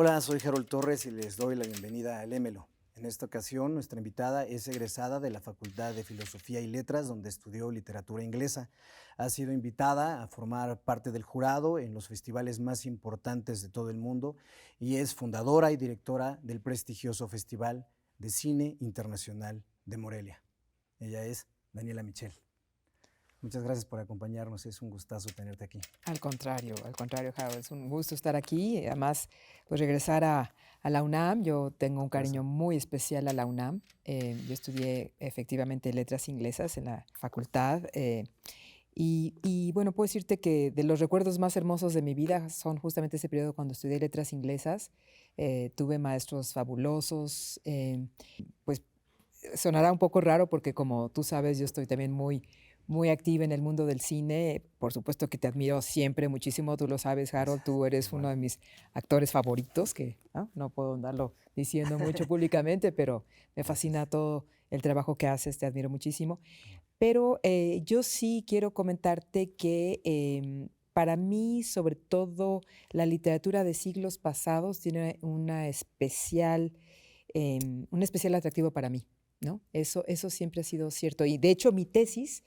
Hola, soy Harold Torres y les doy la bienvenida a Lémelo. En esta ocasión, nuestra invitada es egresada de la Facultad de Filosofía y Letras, donde estudió literatura inglesa. Ha sido invitada a formar parte del jurado en los festivales más importantes de todo el mundo y es fundadora y directora del prestigioso Festival de Cine Internacional de Morelia. Ella es Daniela Michel. Muchas gracias por acompañarnos, es un gustazo tenerte aquí. Al contrario, Harold, es un gusto estar aquí. Además, pues regresar a la UNAM. Yo tengo un cariño muy especial a la UNAM. Yo estudié efectivamente letras inglesas en la facultad. Bueno, puedo decirte que de los recuerdos más hermosos de mi vida son justamente ese periodo cuando estudié letras inglesas. Tuve maestros fabulosos. Pues sonará un poco raro porque, como tú sabes, yo estoy también muy activa en el mundo del cine. Por supuesto que te admiro siempre muchísimo, tú lo sabes, Harold, tú eres uno de mis actores favoritos, que no puedo andarlo diciendo mucho públicamente, pero me fascina todo el trabajo que haces, te admiro muchísimo. Pero yo sí quiero comentarte que para mí, sobre todo, la literatura de siglos pasados tiene un especial atractivo para mí, ¿no? Eso siempre ha sido cierto. Y de hecho, mi tesis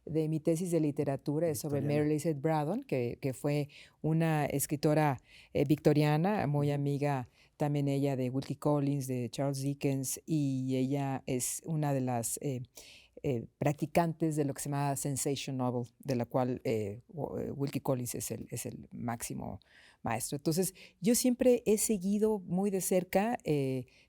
de literatura es sobre Mary Elizabeth Braddon, que fue una escritora victoriana, muy amiga también ella de Wilkie Collins, de Charles Dickens, y ella es una de las practicantes de lo que se llama sensation novel, de la cual Wilkie Collins es el máximo maestro. Entonces, yo siempre he seguido muy de cerca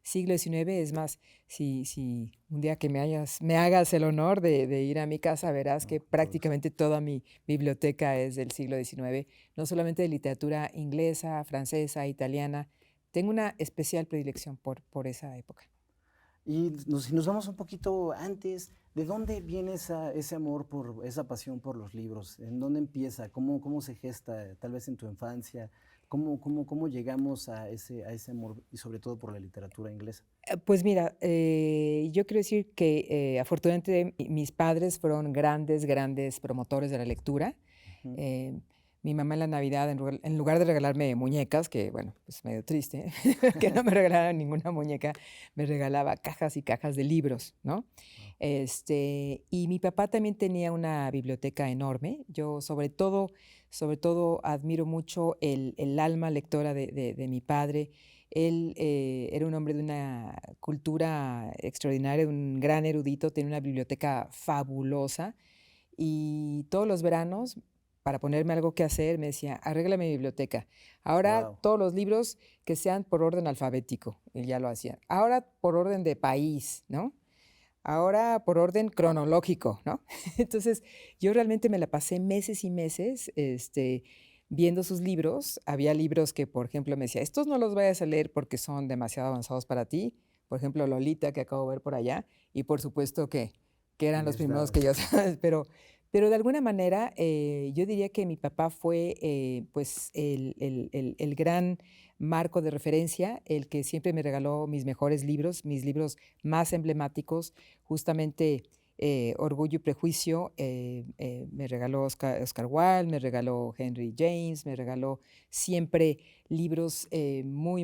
siglo XIX. Es más, si un día que me hagas el honor de ir a mi casa, verás que prácticamente toda mi biblioteca es del siglo XIX, no solamente de literatura inglesa, francesa, italiana. Tengo una especial predilección por esa época. Y si nos vamos un poquito antes, ¿de dónde viene ese amor, esa pasión por los libros? ¿En dónde empieza? ¿Cómo se gesta, tal vez en tu infancia? ¿Cómo llegamos a ese amor y sobre todo por la literatura inglesa? Pues mira, yo quiero decir que afortunadamente mis padres fueron grandes promotores de la lectura. Ujú. Eh, Mi mamá en la Navidad, en lugar de regalarme muñecas, que bueno, pues medio triste, que no me regalaran ninguna muñeca, me regalaba cajas y cajas de libros, ¿no? Wow. Y mi papá también tenía una biblioteca enorme. Yo sobre todo admiro mucho el alma lectora de mi padre. Él era un hombre de una cultura extraordinaria, un gran erudito, tenía una biblioteca fabulosa y todos los veranos, para ponerme algo que hacer, me decía, arregla mi biblioteca. Ahora Wow. todos los libros que sean por orden alfabético, y ya lo hacía. Ahora por orden de país, ¿no? Ahora por orden cronológico, ¿no? Entonces, yo realmente me la pasé meses y meses, viendo sus libros. Había libros que, por ejemplo, me decía, estos no los vayas a leer porque son demasiado avanzados para ti. Por ejemplo, Lolita, que acabo de ver por allá. Y por supuesto que eran los Les primeros da, que yo, ¿sabes? Pero de alguna manera, yo diría que mi papá fue, pues, el gran marco de referencia, el que siempre me regaló mis mejores libros, mis libros más emblemáticos, justamente Orgullo y Prejuicio. Me regaló Oscar Wilde, me regaló Henry James, me regaló siempre libros muy,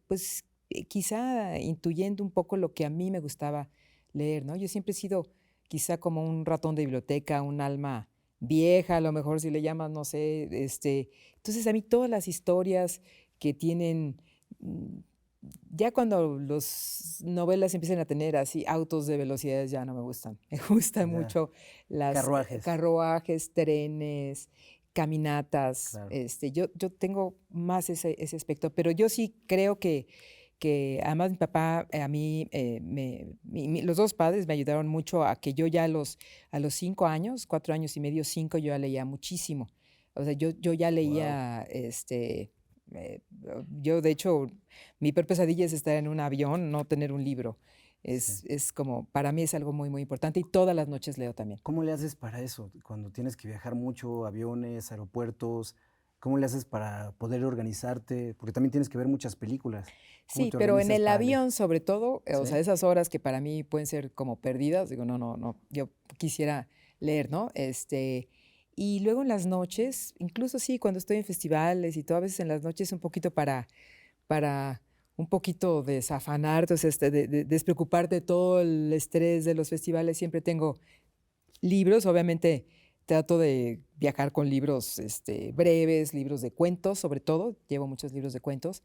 pues quizá intuyendo un poco lo que a mí me gustaba leer, ¿no? Yo siempre he sido quizá como un ratón de biblioteca, un alma vieja, a lo mejor si le llamas, no sé. Entonces a mí todas las historias que tienen, mm, ya cuando las novelas empiezan a tener así autos de velocidades ya no me gustan. Me gustan ya, mucho las carruajes, carruajes, trenes, caminatas. claro. Yo tengo más ese aspecto, pero yo sí creo que además mi papá, a mí, los dos padres me ayudaron mucho a que yo ya a los 5 años, 4 años y medio, 5, yo ya leía muchísimo. O sea, yo ya Wow. leía, eh, yo de hecho, mi peor pesadilla es estar en un avión, no tener un libro. Sí. Es como, para mí es algo muy importante y todas las noches leo también. ¿Cómo le haces para eso? Cuando tienes que viajar mucho, aviones, aeropuertos, ¿cómo le haces para poder organizarte? Porque también tienes que ver muchas películas. ¿Cómo Sí, te pero en organizas el para leer? avión, sobre todo, o sea, ¿Sí? esas horas que para mí pueden ser como perdidas, digo, no, yo quisiera leer, ¿no? Y luego en las noches, incluso sí, cuando estoy en festivales y todo, a veces en las noches un poquito para un poquito desafanar, entonces, despreocuparte de todo el estrés de los festivales, siempre tengo libros. Obviamente trato de viajar con libros breves, libros de cuentos, sobre todo, llevo muchos libros de cuentos,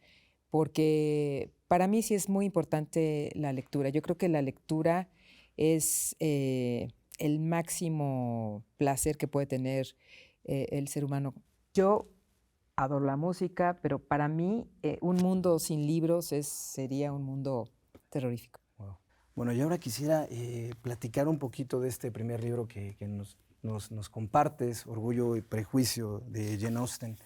porque para mí sí es muy importante la lectura. Yo creo que la lectura es el máximo placer que puede tener el ser humano. Yo adoro la música, pero para mí un mundo sin libros sería un mundo terrorífico. Wow. Bueno, y ahora quisiera platicar un poquito de este primer libro que nos compartes, Orgullo y Prejuicio, de Jane Austen.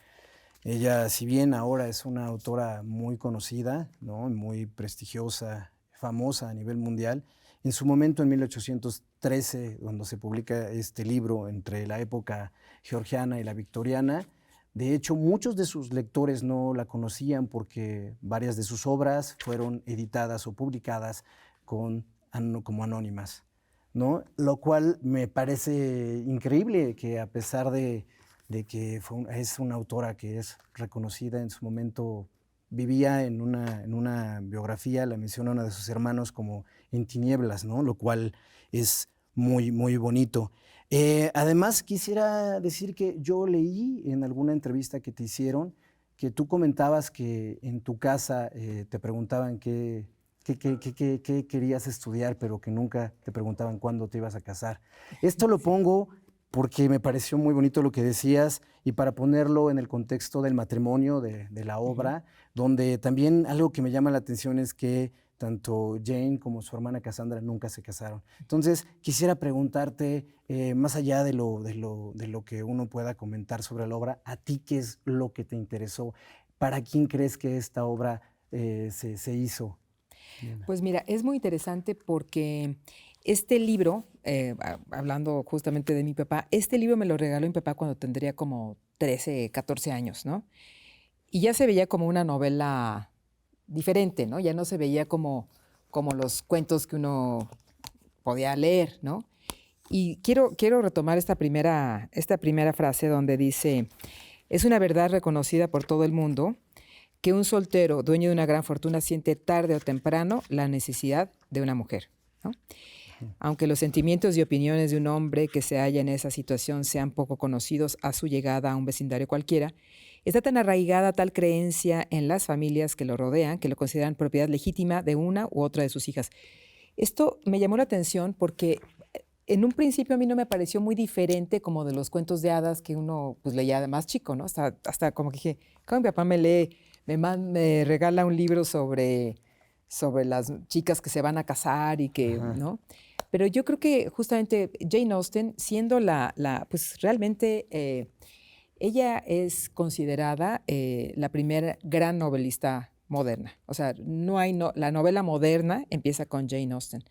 Ella, si bien ahora es una autora muy conocida, ¿no?, muy prestigiosa, famosa a nivel mundial, en su momento, en 1813, cuando se publica este libro entre la época georgiana y la victoriana, de hecho, muchos de sus lectores no la conocían porque varias de sus obras fueron editadas o publicadas como anónimas, ¿no? Lo cual me parece increíble que, a pesar de que es una autora que es reconocida en su momento, vivía en una biografía, la menciona uno de sus hermanos como en tinieblas, ¿no? Lo cual es muy, muy bonito. Además, quisiera decir que yo leí en alguna entrevista que te hicieron que tú comentabas que en tu casa te preguntaban qué querías estudiar, pero que nunca te preguntaban cuándo te ibas a casar. Esto lo pongo porque me pareció muy bonito lo que decías y para ponerlo en el contexto del matrimonio, de la obra, donde también algo que me llama la atención es que tanto Jane como su hermana Cassandra nunca se casaron. Entonces, quisiera preguntarte, más allá de lo que uno pueda comentar sobre la obra, ¿a ti qué es lo que te interesó? ¿Para quién crees que esta obra se hizo? Pues mira, es muy interesante porque este libro, hablando justamente de mi papá, este libro me lo regaló mi papá cuando tendría como 13, 14 años, ¿no? Y ya se veía como una novela diferente, ¿no? Ya no se veía como los cuentos que uno podía leer, ¿no? Y quiero retomar esta primera frase donde dice: es una verdad reconocida por todo el mundo que un soltero, dueño de una gran fortuna, siente tarde o temprano la necesidad de una mujer, ¿no? Aunque los sentimientos y opiniones de un hombre que se halla en esa situación sean poco conocidos a su llegada a un vecindario cualquiera, está tan arraigada tal creencia en las familias que lo rodean que lo consideran propiedad legítima de una u otra de sus hijas. Esto me llamó la atención porque en un principio a mí no me pareció muy diferente como de los cuentos de hadas que uno pues leía de más chico, ¿no? Hasta como que dije, ¿cómo mi papá me regala un libro sobre las chicas que se van a casar y que, Ajá. ¿no? Pero yo creo que justamente Jane Austen, siendo pues realmente ella es considerada la primera gran novelista moderna. O sea, la novela moderna empieza con Jane Austen.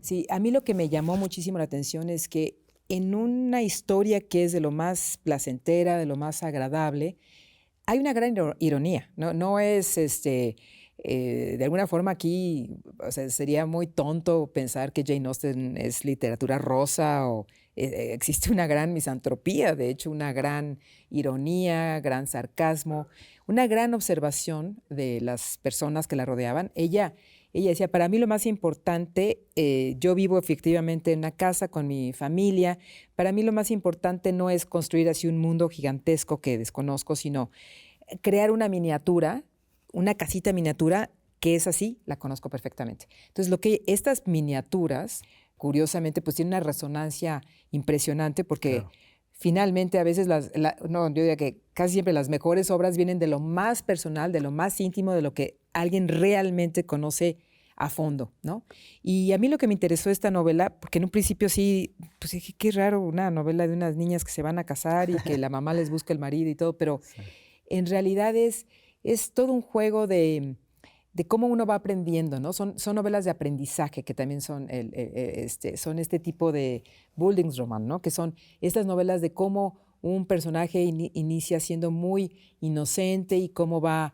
Sí, a mí lo que me llamó muchísimo la atención es que en una historia que es de lo más placentera, de lo más agradable, hay una gran ironía, ¿no? No es, de alguna forma aquí, o sea, sería muy tonto pensar que Jane Austen es literatura rosa o existe una gran misantropía, de hecho, una gran ironía, gran sarcasmo, una gran observación de las personas que la rodeaban. Ella decía, para mí lo más importante, yo vivo efectivamente en una casa con mi familia, para mí lo más importante no es construir así un mundo gigantesco que desconozco, sino crear una miniatura, una casita miniatura que es así, la conozco perfectamente. Entonces, estas miniaturas, curiosamente, pues tienen una resonancia impresionante porque Claro. finalmente a veces no, yo diría que casi siempre las mejores obras vienen de lo más personal, de lo más íntimo, de lo que alguien realmente conoce a fondo, ¿no? Y a mí lo que me interesó esta novela, porque en un principio sí, pues dije, qué raro, una novela de unas niñas que se van a casar y que la mamá les busca el marido y todo, pero Sí. en realidad es todo un juego de cómo uno va aprendiendo, ¿no? Son novelas de aprendizaje que también son este tipo de Bildungsroman, ¿no? Que son estas novelas de cómo un personaje inicia siendo muy inocente y cómo va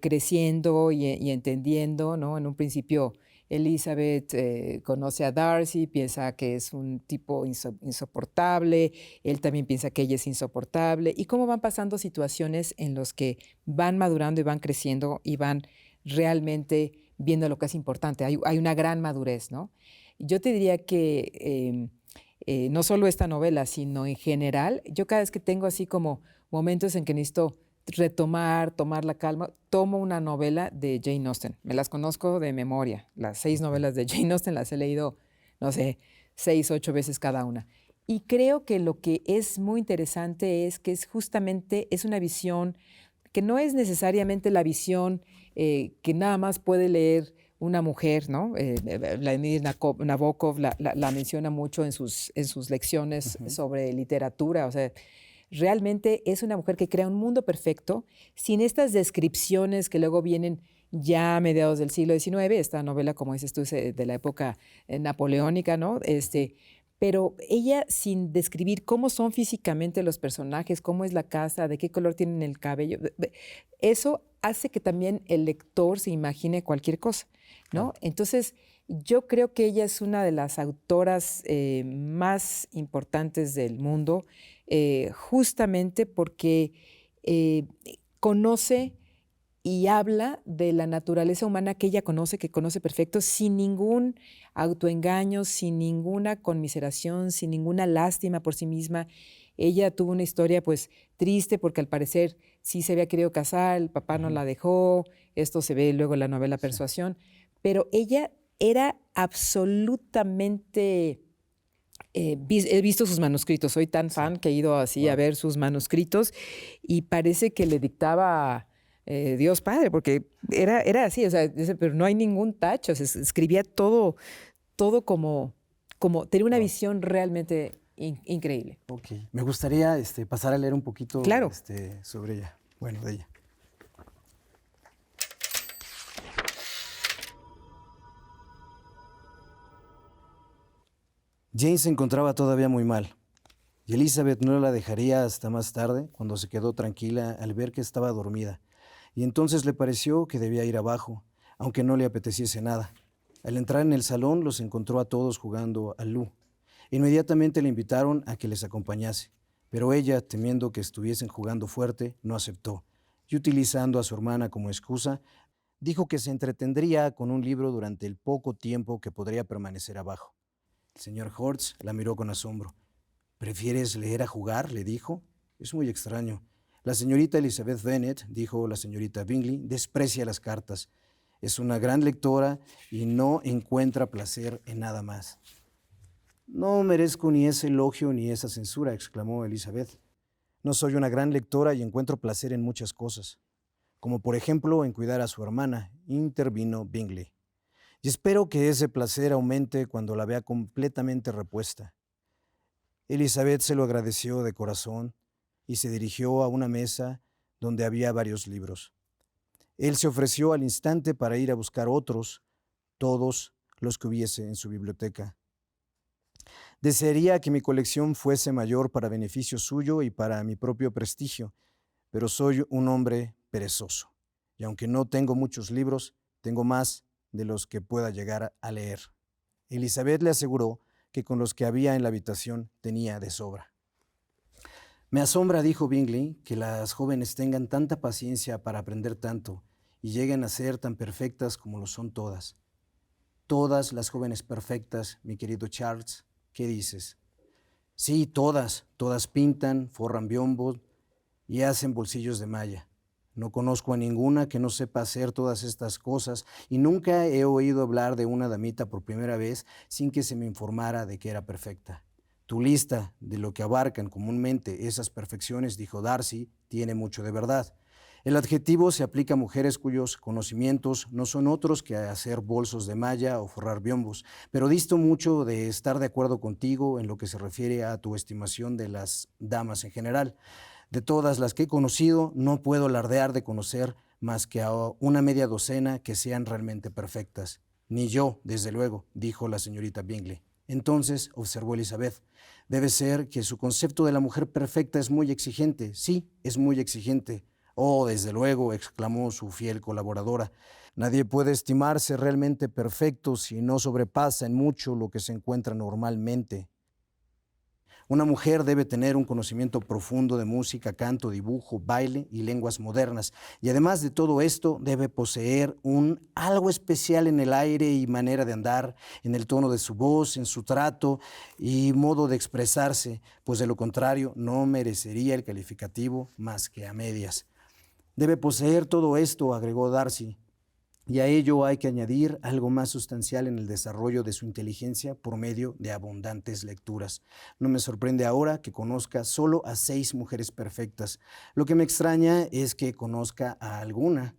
creciendo y entendiendo, ¿no? En un principio Elizabeth conoce a Darcy, piensa que es un tipo insoportable, él también piensa que ella es insoportable, y cómo van pasando situaciones en las que van madurando y van creciendo y van realmente viendo lo que es importante. Hay una gran madurez, ¿no? Yo te diría que no solo esta novela, sino en general, yo cada vez que tengo así como momentos en que necesito tomar la calma, tomo una novela de Jane Austen. Me las conozco de memoria. Las 6 novelas de Jane Austen las he leído, no sé, 6, 8 veces cada una. Y creo que lo que es muy interesante es que es justamente, es una visión que no es necesariamente la visión que nada más puede leer una mujer, ¿no? Vladimir Nabokov la menciona mucho en sus lecciones sobre literatura, o sea, realmente es una mujer que crea un mundo perfecto, sin estas descripciones que luego vienen ya a mediados del siglo XIX, esta novela, como dices tú, es de la época napoleónica, ¿no? Pero ella, sin describir cómo son físicamente los personajes, cómo es la casa, de qué color tienen el cabello, eso hace que también el lector se imagine cualquier cosa, ¿no? Claro. Entonces, yo creo que ella es una de las autoras más importantes del mundo, justamente porque conoce y habla de la naturaleza humana que ella conoce, que conoce perfecto, sin ningún autoengaño, sin ninguna conmiseración, sin ninguna lástima por sí misma. Ella tuvo una historia pues triste porque al parecer sí se había querido casar, el papá no la dejó, esto se ve luego en la novela Persuasión, pero ella era absolutamente... he visto sus manuscritos, soy tan fan que he ido así a ver sus manuscritos y parece que le dictaba Dios Padre, porque era así, o sea, pero no hay ningún tacho, se escribía todo como tenía una visión realmente increíble. Ok, me gustaría pasar a leer un poquito Claro. Sobre ella, bueno, de ella. Jane se encontraba todavía muy mal, y Elizabeth no la dejaría hasta más tarde, cuando se quedó tranquila al ver que estaba dormida, y entonces le pareció que debía ir abajo, aunque no le apeteciese nada. Al entrar en el salón, los encontró a todos jugando al Lu. Inmediatamente le invitaron a que les acompañase, pero ella, temiendo que estuviesen jugando fuerte, no aceptó, y utilizando a su hermana como excusa, dijo que se entretendría con un libro durante el poco tiempo que podría permanecer abajo. El señor Hortz la miró con asombro. ¿Prefieres leer a jugar?, le dijo. Es muy extraño. La señorita Elizabeth Bennet, dijo la señorita Bingley, desprecia las cartas. Es una gran lectora y no encuentra placer en nada más. No merezco ni ese elogio ni esa censura, exclamó Elizabeth. No soy una gran lectora y encuentro placer en muchas cosas, como por ejemplo en cuidar a su hermana, intervino Bingley. Y espero que ese placer aumente cuando la vea completamente repuesta. Elizabeth se lo agradeció de corazón y se dirigió a una mesa donde había varios libros. Él se ofreció al instante para ir a buscar otros, todos los que hubiese en su biblioteca. Desearía que mi colección fuese mayor para beneficio suyo y para mi propio prestigio, pero soy un hombre perezoso, y aunque no tengo muchos libros, tengo más de los que pueda llegar a leer. Elizabeth le aseguró que con los que había en la habitación tenía de sobra. Me asombra, dijo Bingley, que las jóvenes tengan tanta paciencia para aprender tanto y lleguen a ser tan perfectas como lo son todas. Todas las jóvenes perfectas, mi querido Charles, ¿qué dices? Sí, todas pintan, forran biombos y hacen bolsillos de malla. No conozco a ninguna que no sepa hacer todas estas cosas y nunca he oído hablar de una damita por primera vez sin que se me informara de que era perfecta. Tu lista de lo que abarcan comúnmente esas perfecciones, dijo Darcy, tiene mucho de verdad. El adjetivo se aplica a mujeres cuyos conocimientos no son otros que hacer bolsos de malla o forrar biombos, pero disto mucho de estar de acuerdo contigo en lo que se refiere a tu estimación de las damas en general. De todas las que he conocido, no puedo alardear de conocer más que a una media docena que sean realmente perfectas. Ni yo, desde luego, dijo la señorita Bingley. Entonces, observó Elizabeth, debe ser que su concepto de la mujer perfecta es muy exigente. Sí, es muy exigente. Oh, desde luego, exclamó su fiel colaboradora. Nadie puede estimarse realmente perfecto si no sobrepasa en mucho lo que se encuentra normalmente. Una mujer debe tener un conocimiento profundo de música, canto, dibujo, baile y lenguas modernas. Y además de todo esto, debe poseer algo especial en el aire y manera de andar, en el tono de su voz, en su trato y modo de expresarse, pues de lo contrario no merecería el calificativo más que a medias. Debe poseer todo esto, agregó Darcy, y a ello hay que añadir algo más sustancial en el desarrollo de su inteligencia por medio de abundantes lecturas. No me sorprende ahora que conozca solo a 6 mujeres perfectas. Lo que me extraña es que conozca a alguna.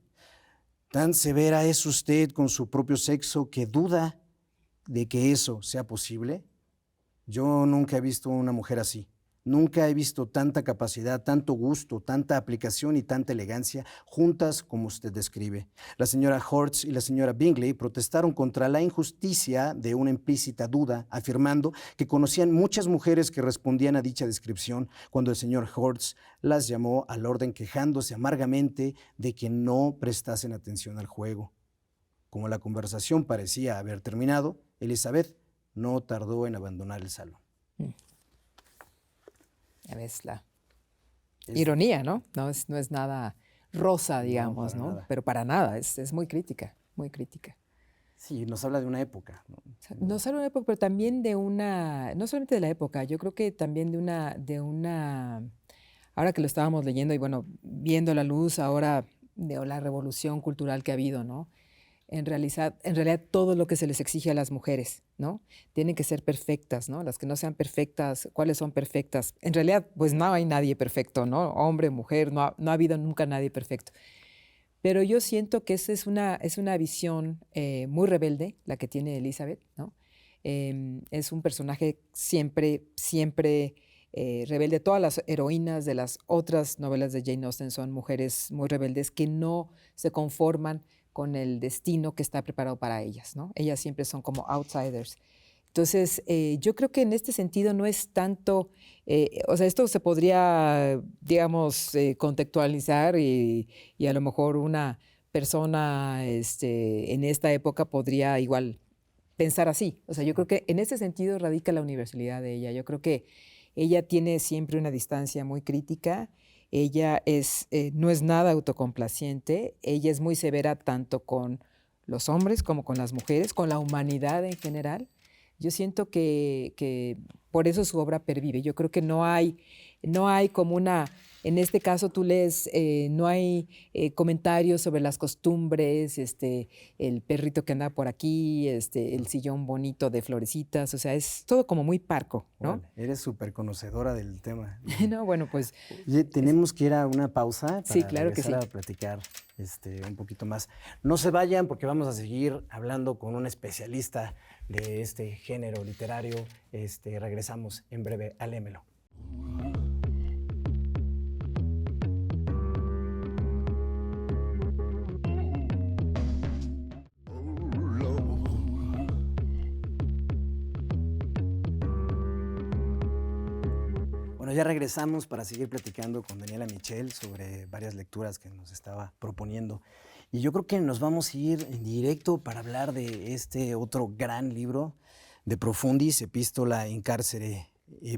Tan severa es usted con su propio sexo que duda de que eso sea posible. Yo nunca he visto una mujer así. Nunca he visto tanta capacidad, tanto gusto, tanta aplicación y tanta elegancia juntas como usted describe. La señora Hortz y la señora Bingley protestaron contra la injusticia de una implícita duda, afirmando que conocían muchas mujeres que respondían a dicha descripción, cuando el señor Hortz las llamó al orden quejándose amargamente de que no prestasen atención al juego. Como la conversación parecía haber terminado, Elizabeth no tardó en abandonar el salón. Ya ves la Es- ironía, ¿no? No es nada rosa, digamos, para ¿no? nada. Pero para nada, es muy crítica, muy crítica. Sí, nos habla de una época, ¿no? O sea, no solo de una época, pero también de una, no solamente de la época, yo creo que también ahora que lo estábamos leyendo y bueno, viendo la luz ahora de la revolución cultural que ha habido, ¿no? En realidad todo lo que se les exige a las mujeres, ¿no? Tienen que ser perfectas, ¿no? Las que no sean perfectas, ¿cuáles son perfectas? En realidad, pues no hay nadie perfecto, ¿no? Hombre, mujer, no ha habido nunca nadie perfecto. Pero yo siento que esa es una visión muy rebelde, la que tiene Elizabeth, ¿no? Es un personaje siempre rebelde. Todas las heroínas de las otras novelas de Jane Austen son mujeres muy rebeldes que no se conforman con el destino que está preparado para ellas, ¿no? Ellas siempre son como outsiders. Entonces, yo creo que en este sentido no es tanto, o sea, esto se podría, digamos, contextualizar y a lo mejor una persona en esta época podría igual pensar así. O sea, yo creo que en ese sentido radica la universalidad de ella. Yo creo que ella tiene siempre una distancia muy crítica. Ella no es nada autocomplaciente. Ella es muy severa tanto con los hombres como con las mujeres, con la humanidad en general. Yo siento que por eso su obra pervive. Yo creo que no hay como una, en este caso tú lees, no hay comentarios sobre las costumbres, el perrito que anda por aquí, el sillón bonito de florecitas, o sea, es todo como muy parco, ¿no? Órale, eres súper conocedora del tema. No, bueno, pues Oye, tenemos que ir a una pausa sí, para claro que regresar sí. a platicar un poquito más. No se vayan porque vamos a seguir hablando con un especialista de este género literario. Regresamos en breve al Émelo. Bueno, ya regresamos para seguir platicando con Daniela Michel sobre varias lecturas que nos estaba proponiendo. Y yo creo que nos vamos a ir en directo para hablar de este otro gran libro de Profundis, Epístola in Carcere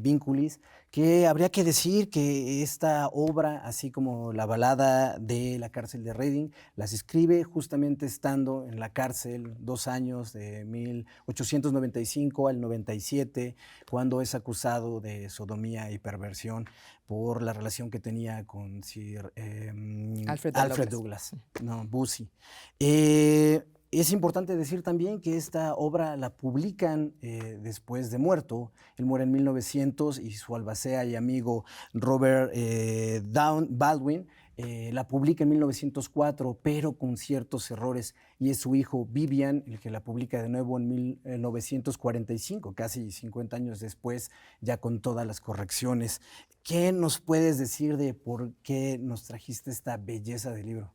Vinculis, que habría que decir que esta obra, así como la balada de la cárcel de Reading, las escribe justamente estando en la cárcel 2 años, de 1895 al 97, cuando es acusado de sodomía y perversión por la relación que tenía con Sir Alfred Douglas, no, Busey. Es importante decir también que esta obra la publican después de muerto. Él muere en 1900 y su albacea y amigo Robert Baldwin la publica en 1904, pero con ciertos errores, y es su hijo Vivian el que la publica de nuevo en 1945, casi 50 años después, ya con todas las correcciones. ¿Qué nos puedes decir de por qué nos trajiste esta belleza de libro?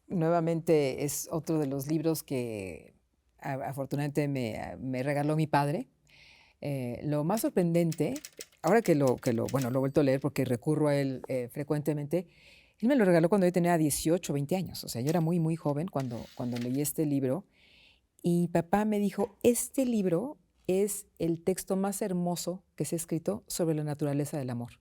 Nuevamente es otro de los libros que afortunadamente me regaló mi padre. Lo más sorprendente, ahora bueno, lo he vuelto a leer porque recurro a él frecuentemente, Él me lo regaló cuando yo tenía 18, 20 años. O sea, yo era muy, muy joven cuando leí este libro. Y papá me dijo, este libro es el texto más hermoso que se ha escrito sobre la naturaleza del amor.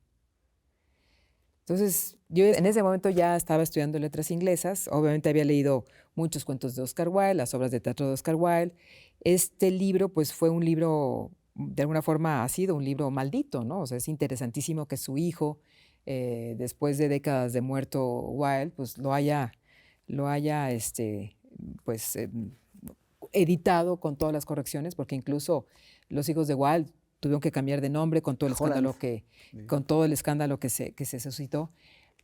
Entonces, yo en ese momento ya estaba estudiando letras inglesas. Obviamente había leído muchos cuentos de Oscar Wilde, las obras de teatro de Oscar Wilde. Este libro, pues, fue un libro, de alguna forma ha sido un libro maldito, ¿no? O sea, es interesantísimo que su hijo, después de décadas de muerto Wilde, pues lo haya pues, editado con todas las correcciones, porque incluso los hijos de Wilde tuvieron que cambiar de nombre con todo el escándalo que se suscitó.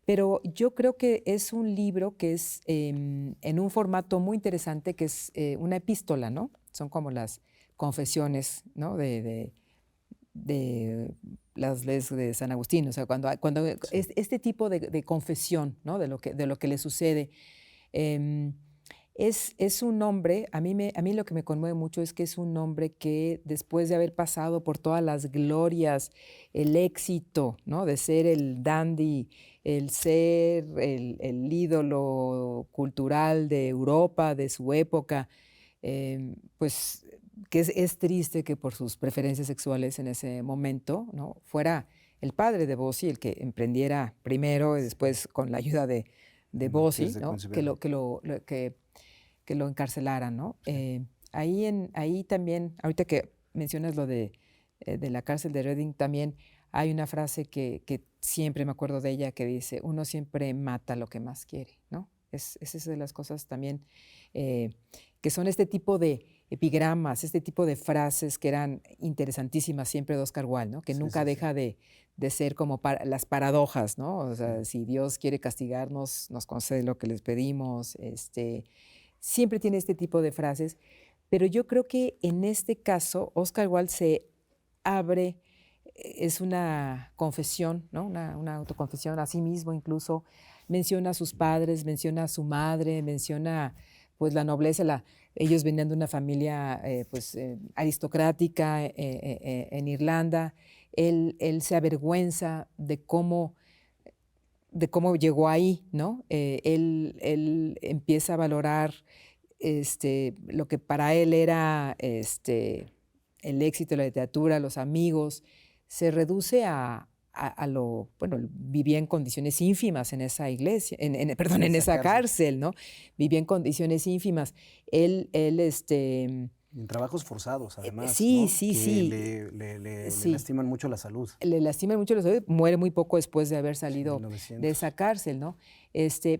Pero yo creo que es un libro que es en un formato muy interesante, que es una epístola, ¿no? Son como las confesiones, ¿no? de las leyes de San Agustín. O sea, cuando es este tipo de confesión, ¿no? de lo que le sucede. Es un hombre, a mí lo que me conmueve mucho es que es un hombre que después de haber pasado por todas las glorias, el éxito, ¿no? De ser el dandy, el ser el ídolo cultural de Europa, de su época, pues que es triste que por sus preferencias sexuales en ese momento, ¿no? Fuera el padre de Bossi el que emprendiera primero y después con la ayuda de Bossi, ¿no? que lo encarcelaran, ¿no? Sí. Ahí también, ahorita que mencionas lo de la cárcel de Reading, también hay una frase que siempre me acuerdo de ella que dice, uno siempre mata lo que más quiere, ¿no? Es esa de las cosas también que son este tipo de epigramas, este tipo de frases que eran interesantísimas siempre de Oscar Wilde, ¿no? Que nunca deja de ser como las paradojas, ¿no? O sea, si Dios quiere castigarnos, nos concede lo que les pedimos, siempre tiene este tipo de frases, pero yo creo que en este caso Oscar Wilde se abre, es una confesión, ¿no? Una autoconfesión a sí mismo incluso, menciona a sus padres, menciona a su madre, menciona pues la nobleza, ellos venían de una familia aristocrática en Irlanda, él se avergüenza de cómo llegó ahí, ¿no? Él empieza a valorar lo que para él era el éxito de la literatura, los amigos, se reduce a bueno, vivía en condiciones ínfimas en esa iglesia, en esa cárcel, ¿no? Vivía en condiciones ínfimas. En trabajos forzados, además, sí, ¿no? sí, que sí. Le lastiman mucho la salud. Le lastiman mucho la salud, muere muy poco después de haber salido de esa cárcel, ¿no?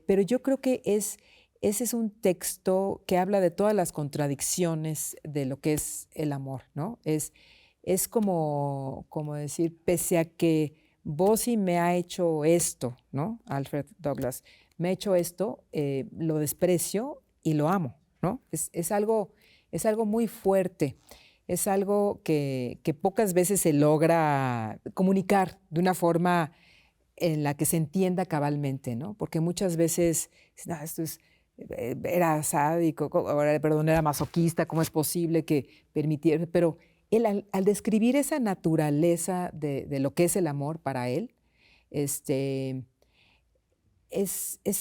Pero yo creo que ese es un texto que habla de todas las contradicciones de lo que es el amor, ¿no? Es como decir, pese a que Bossi me ha hecho esto, ¿no? Alfred Douglas me ha hecho esto, lo desprecio y lo amo, ¿no? Es algo muy fuerte, es algo que pocas veces se logra comunicar de una forma en la que se entienda cabalmente, ¿no? Porque muchas veces, no, esto era sádico, perdón, era masoquista, ¿cómo es posible que permitiera? Pero él, al describir esa naturaleza de lo que es el amor para él, es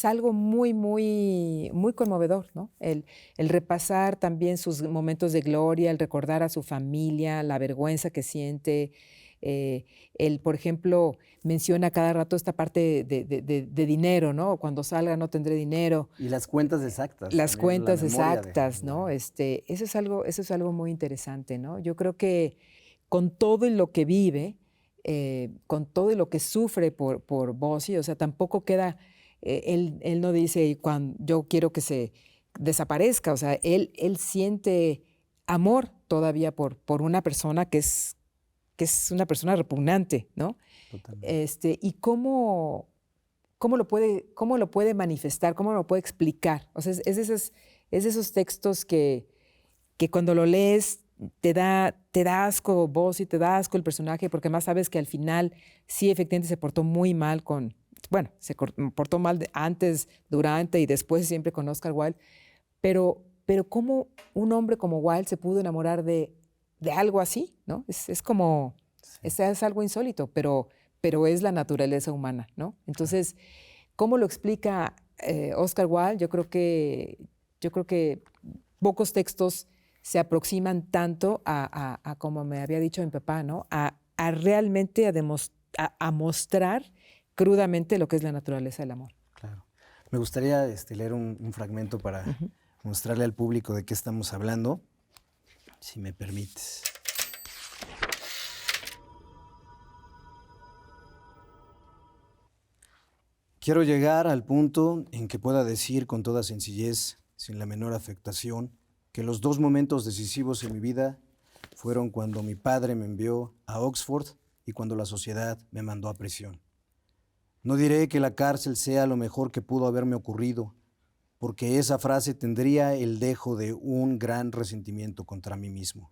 algo muy, muy, muy conmovedor, ¿no? El repasar también sus momentos de gloria, el recordar a su familia, la vergüenza que siente. Él, por ejemplo, menciona cada rato esta parte de dinero, ¿no? Cuando salga no tendré dinero. Y las cuentas exactas. Las cuentas exactas, ¿no? Eso es algo muy interesante, ¿no? Yo creo que con todo lo que vive, con todo lo que sufre por Bossi, o sea, tampoco queda, él no dice, yo quiero que se desaparezca, o sea, él siente amor todavía por una persona que es una persona repugnante, ¿no? Totalmente. Y cómo lo puede manifestar, cómo lo puede explicar. O sea, es de esos textos que cuando lo lees te da asco vos y te da asco el personaje, porque más sabes que al final sí, efectivamente se portó muy mal se portó mal antes, durante y después siempre con Oscar Wilde, pero cómo un hombre como Wilde se pudo enamorar de algo así, ¿no? Es como, Sí. es algo insólito, pero es la naturaleza humana, ¿no? Entonces, ¿Cómo lo explica Oscar Wilde? Yo creo que pocos textos se aproximan tanto a como me había dicho mi papá, ¿no? A realmente a mostrar crudamente lo que es la naturaleza del amor. Claro. Me gustaría leer un fragmento para mostrarle al público de qué estamos hablando, si me permites. Quiero llegar al punto en que pueda decir con toda sencillez, sin la menor afectación, que los 2 momentos decisivos en mi vida fueron cuando mi padre me envió a Oxford y cuando la sociedad me mandó a prisión. No diré que la cárcel sea lo mejor que pudo haberme ocurrido, porque esa frase tendría el dejo de un gran resentimiento contra mí mismo.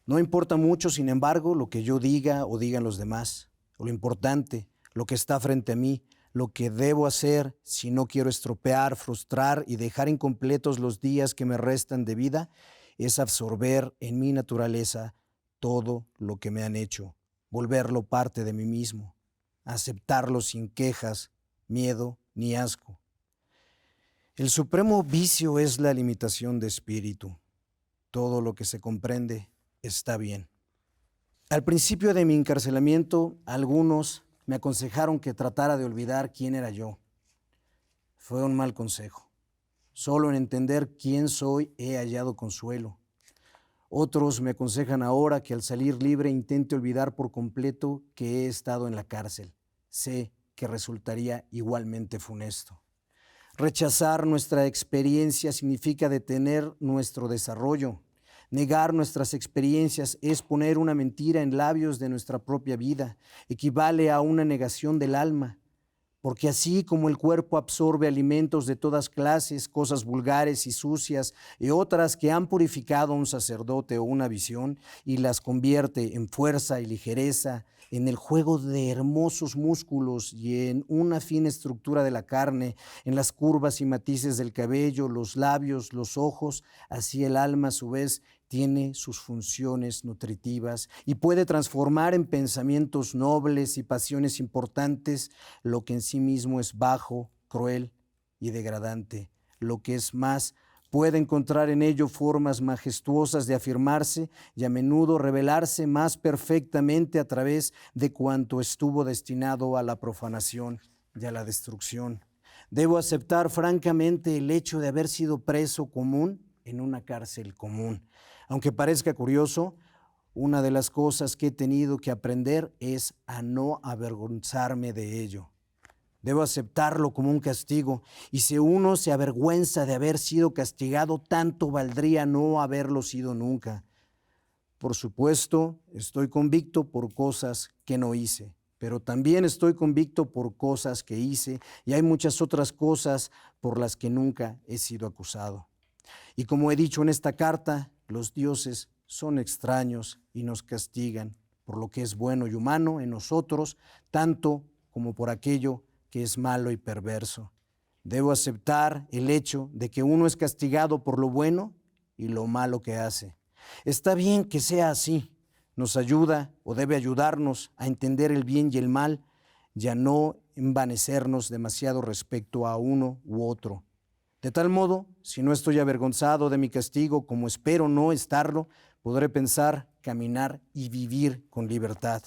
No importa mucho, sin embargo, lo que yo diga o digan los demás, o lo importante, lo que está frente a mí, lo que debo hacer si no quiero estropear, frustrar y dejar incompletos los días que me restan de vida, es absorber en mi naturaleza todo lo que me han hecho, volverlo parte de mí mismo, aceptarlo sin quejas, miedo ni asco. El supremo vicio es la limitación de espíritu. Todo lo que se comprende está bien. Al principio de mi encarcelamiento, algunos me aconsejaron que tratara de olvidar quién era yo. Fue un mal consejo. Solo en entender quién soy he hallado consuelo. Otros me aconsejan ahora que al salir libre intente olvidar por completo que he estado en la cárcel. Sé que resultaría igualmente funesto. Rechazar nuestra experiencia significa detener nuestro desarrollo. Negar nuestras experiencias es poner una mentira en labios de nuestra propia vida. Equivale a una negación del alma. Porque así como el cuerpo absorbe alimentos de todas clases, cosas vulgares y sucias, y otras que han purificado un sacerdote o una visión, y las convierte en fuerza y ligereza, en el juego de hermosos músculos y en una fina estructura de la carne, en las curvas y matices del cabello, los labios, los ojos, así el alma a su vez tiene sus funciones nutritivas y puede transformar en pensamientos nobles y pasiones importantes lo que en sí mismo es bajo, cruel y degradante. Lo que es más, puede encontrar en ello formas majestuosas de afirmarse y a menudo revelarse más perfectamente a través de cuanto estuvo destinado a la profanación y a la destrucción. Debo aceptar francamente el hecho de haber sido preso común en una cárcel común. Aunque parezca curioso, una de las cosas que he tenido que aprender es a no avergonzarme de ello. Debo aceptarlo como un castigo, y si uno se avergüenza de haber sido castigado, tanto valdría no haberlo sido nunca. Por supuesto, estoy convicto por cosas que no hice, pero también estoy convicto por cosas que hice, y hay muchas otras cosas por las que nunca he sido acusado. Y como he dicho en esta carta, los dioses son extraños y nos castigan por lo que es bueno y humano en nosotros, tanto como por aquello que es malo y perverso. Debo aceptar el hecho de que uno es castigado por lo bueno y lo malo que hace. Está bien que sea así. Nos ayuda o debe ayudarnos a entender el bien y el mal y a no envanecernos demasiado respecto a uno u otro. De tal modo, si no estoy avergonzado de mi castigo, como espero no estarlo, podré pensar, caminar y vivir con libertad.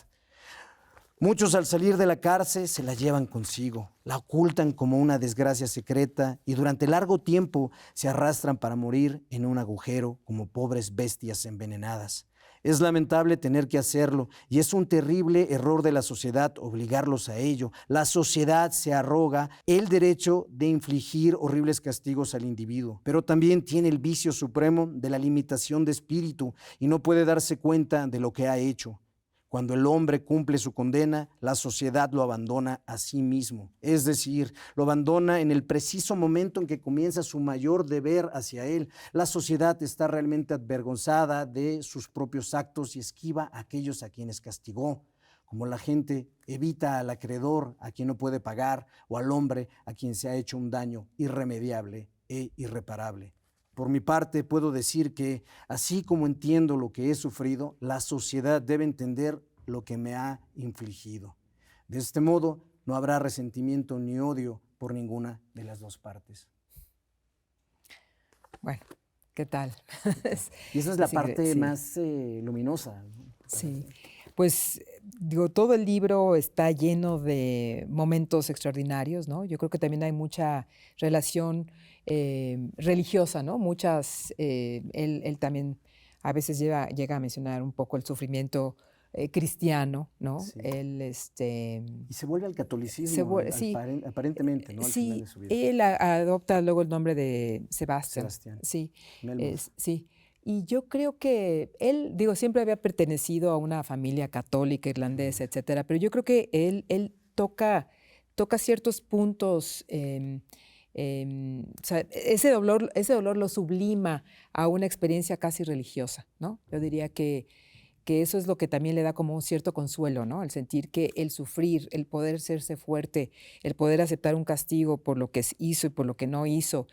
Muchos al salir de la cárcel se la llevan consigo, la ocultan como una desgracia secreta y durante largo tiempo se arrastran para morir en un agujero como pobres bestias envenenadas. Es lamentable tener que hacerlo y es un terrible error de la sociedad obligarlos a ello. La sociedad se arroga el derecho de infligir horribles castigos al individuo, pero también tiene el vicio supremo de la limitación de espíritu y no puede darse cuenta de lo que ha hecho. Cuando el hombre cumple su condena, la sociedad lo abandona a sí mismo. Es decir, lo abandona en el preciso momento en que comienza su mayor deber hacia él. La sociedad está realmente avergonzada de sus propios actos y esquiva a aquellos a quienes castigó. Como la gente evita al acreedor a quien no puede pagar o al hombre a quien se ha hecho un daño irremediable e irreparable. Por mi parte, puedo decir que, así como entiendo lo que he sufrido, la sociedad debe entender lo que me ha infligido. De este modo, No habrá resentimiento ni odio por ninguna de las dos partes. Bueno, ¿qué tal? Y esa es la parte más luminosa, ¿no? Sí, pues digo, todo el libro está lleno de momentos extraordinarios, ¿no? Yo creo que también hay mucha relación religiosa, ¿no? Él también a veces llega a mencionar un poco el sufrimiento cristiano, ¿no? Sí. Él, Y se vuelve al catolicismo, sí, aparentemente, ¿no? Al final sí, de su vida. él adopta luego el nombre de Sebastián. Sebastián. Sí, Melmoth. sí. Y yo creo que él, digo, siempre había pertenecido a una familia católica, irlandesa, etcétera, pero yo creo que él toca ciertos puntos, o sea, ese dolor lo sublima a una experiencia casi religiosa, ¿no? Yo diría que eso es lo que también le da como un cierto consuelo, ¿no? El sentir que el sufrir, el poder hacerse fuerte, el poder aceptar un castigo por lo que hizo y por lo que no hizo.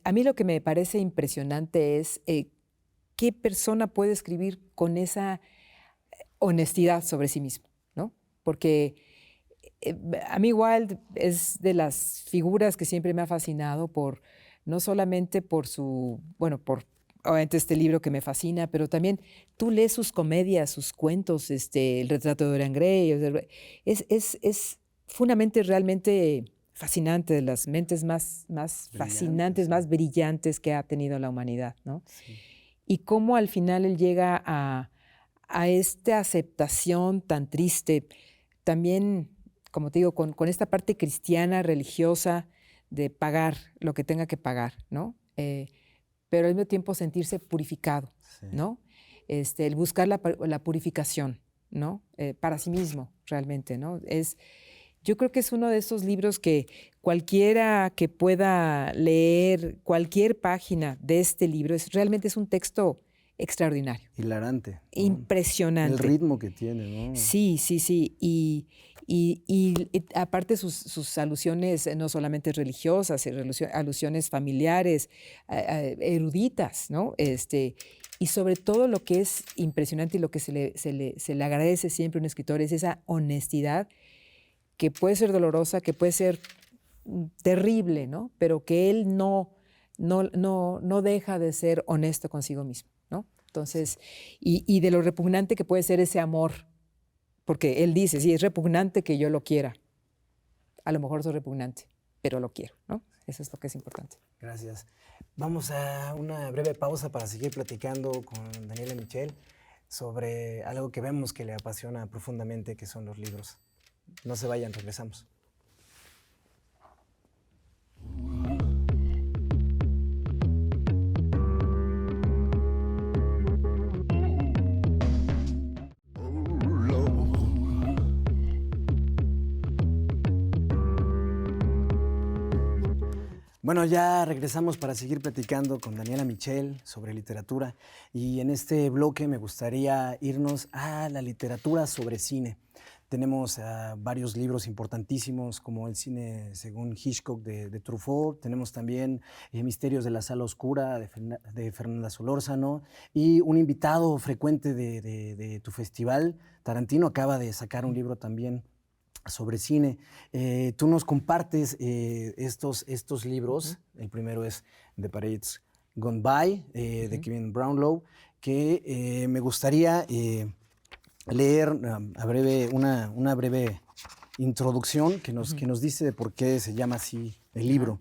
A mí lo que me parece impresionante es qué persona puede escribir con esa honestidad sobre sí mismo, ¿no? Porque a mí Wilde es de las figuras que siempre me ha fascinado no solamente por obviamente este libro que me fascina, pero también tú lees sus comedias, sus cuentos, El retrato de Dorian Gray, fue una mente realmente fascinante, de las mentes más fascinantes, más brillantes que ha tenido la humanidad, ¿no? Sí. Y cómo al final él llega a esta aceptación tan triste, también, como te digo, con esta parte cristiana, religiosa, de pagar lo que tenga que pagar, ¿no? Pero al mismo tiempo sentirse purificado, Sí. ¿no? El buscar la purificación, ¿no? Para sí mismo, realmente, ¿no? Yo creo que es uno de esos libros que cualquiera que pueda leer cualquier página de este libro, realmente es un texto extraordinario. Hilarante, ¿no? Impresionante. El ritmo que tiene, ¿no? Sí. Y aparte sus alusiones no solamente religiosas, alusiones familiares, eruditas, ¿no? Y sobre todo lo que es impresionante y lo que se le agradece siempre a un escritor es esa honestidad que puede ser dolorosa, que puede ser terrible, ¿no? Pero que él no deja de ser honesto consigo mismo, ¿no? Entonces, y de lo repugnante que puede ser ese amor, porque él dice, sí, es repugnante que yo lo quiera. A lo mejor es repugnante, pero lo quiero, ¿no? Eso es lo que es importante. Gracias. Vamos a una breve pausa para seguir platicando con Daniela Michel sobre algo que vemos que le apasiona profundamente, que son los libros. No se vayan, regresamos. Bueno, ya regresamos para seguir platicando con Daniela Michel sobre literatura y en este bloque me gustaría irnos a la literatura sobre cine. Tenemos varios libros importantísimos como El cine según Hitchcock de Truffaut, tenemos también Misterios de la Sala Oscura de Fernanda Solórzano y un invitado frecuente de tu festival, Tarantino, acaba de sacar un libro también sobre cine. Tú nos compartes estos libros. El primero es The Parades Gone By, de Kevin Brownlow, que me gustaría leer una breve introducción que nos dice de por qué se llama así el libro.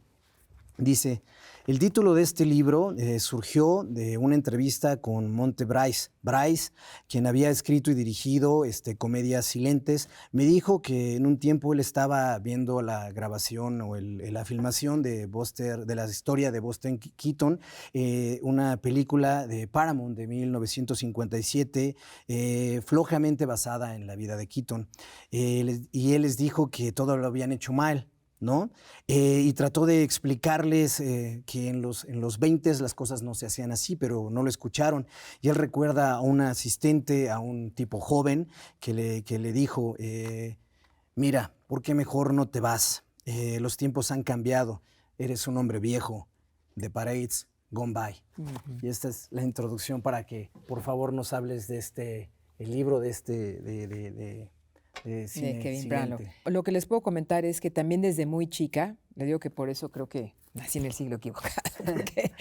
Dice, el título de este libro surgió de una entrevista con Monte Bryce. Bryce, quien había escrito y dirigido Comedias Silentes, me dijo que en un tiempo él estaba viendo la grabación o la filmación de la historia de Buster Keaton, una película de Paramount de 1957, flojamente basada en la vida de Keaton. Y él les dijo que todo lo habían hecho mal, ¿no? Y trató de explicarles que en los 20s las cosas no se hacían así, pero no lo escucharon. Y él recuerda a un asistente, a un tipo joven, que le dijo, mira, ¿por qué mejor no te vas? Los tiempos han cambiado, eres un hombre viejo, The Parades Gone By. Y esta es la introducción para que, por favor, nos hables de el libro de de de cine Kevin Branagh. silente. Lo que les puedo comentar es que también desde muy chica, le digo que por eso creo que nací en el siglo equivocado, porque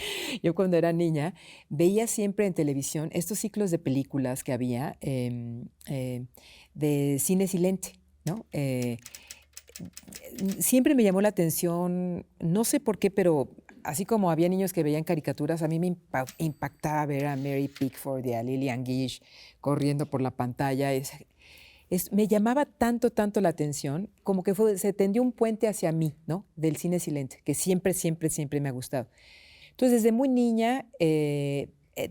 yo cuando era niña veía siempre en televisión estos ciclos de películas que había de cine silente, ¿no? Siempre me llamó la atención, no sé por qué, pero así como había niños que veían caricaturas, a mí me impactaba ver a Mary Pickford y a Lillian Gish corriendo por la pantalla. Me llamaba tanto, tanto la atención, como que se tendió un puente hacia mí, ¿no? Del cine silente, que siempre, siempre, siempre me ha gustado. Entonces, desde muy niña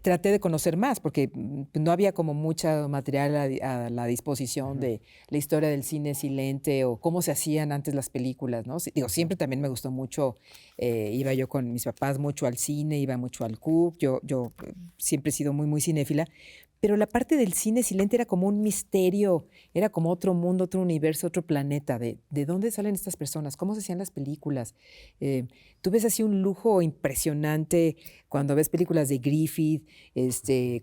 traté de conocer más, porque no había como mucho material a la disposición de la historia del cine silente o cómo se hacían antes las películas, ¿no? Digo, siempre también me gustó mucho, iba yo con mis papás mucho al cine, iba mucho al CUC, yo siempre he sido muy, muy cinéfila, pero la parte del cine silente era como un misterio, era como otro mundo, otro universo, otro planeta. ¿De dónde salen estas personas? ¿Cómo se hacían las películas? Tú ves así un lujo impresionante cuando ves películas de Griffith,